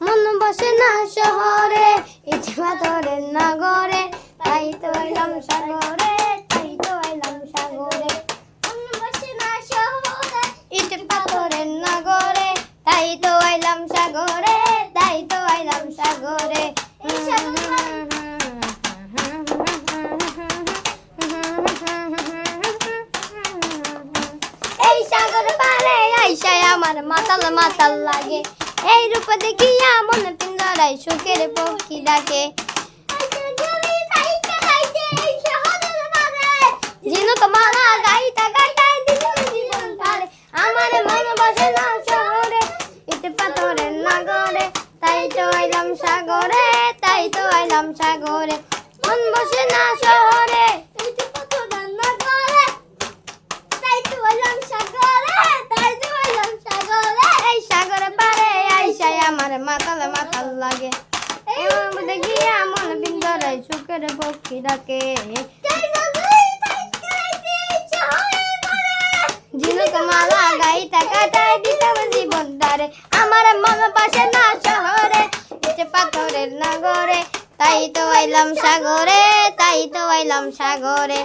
মন বসে না শহরে, ইচ্ছে পাথরের নগরে, তাই তো এলাম সাগরে, তাই তো এলাম সাগরে। মন বসে না শহরে, ইচ্ছে পাথরের নগরে, তাই তো এলাম সাগরে, তাই তো এলাম সাগরে। এই সাগর পারে আইসায় আমার মাতাল মাতাল লাগে, এই রূপ দেখিয়া মন পিঞ্জরায় সুখের পক্ষী ডাকে। ঝিনুক মালা গাইতা গাইতায় দিল জীবন কালে, আমার মন বসে না শহরে, ইট পাথরের নগরে, তাই তো আইলাম সাগরে, তাই তো আইলাম সাগরে। মন বসে না শহরে, ইট পাথরের নগরে, তাই তো আইলাম সাগরে, তাই তো আইলাম সাগরে। এই সাগর পারে আইসায় আমার মাতাল মাতাল লাগে, এই রূপ দেখিয়া মন পিঞ্জরায় সুখের পক্ষী ডাকে। ঝিনুক মালা গাইতা গাইতায় দিতাম জীবন তারে, আমার মন বসে না শহরে, ইচ্ছে পাথরের নগরে, তাই তো আইলাম সাগরে, তাই তো আইলাম সাগরে।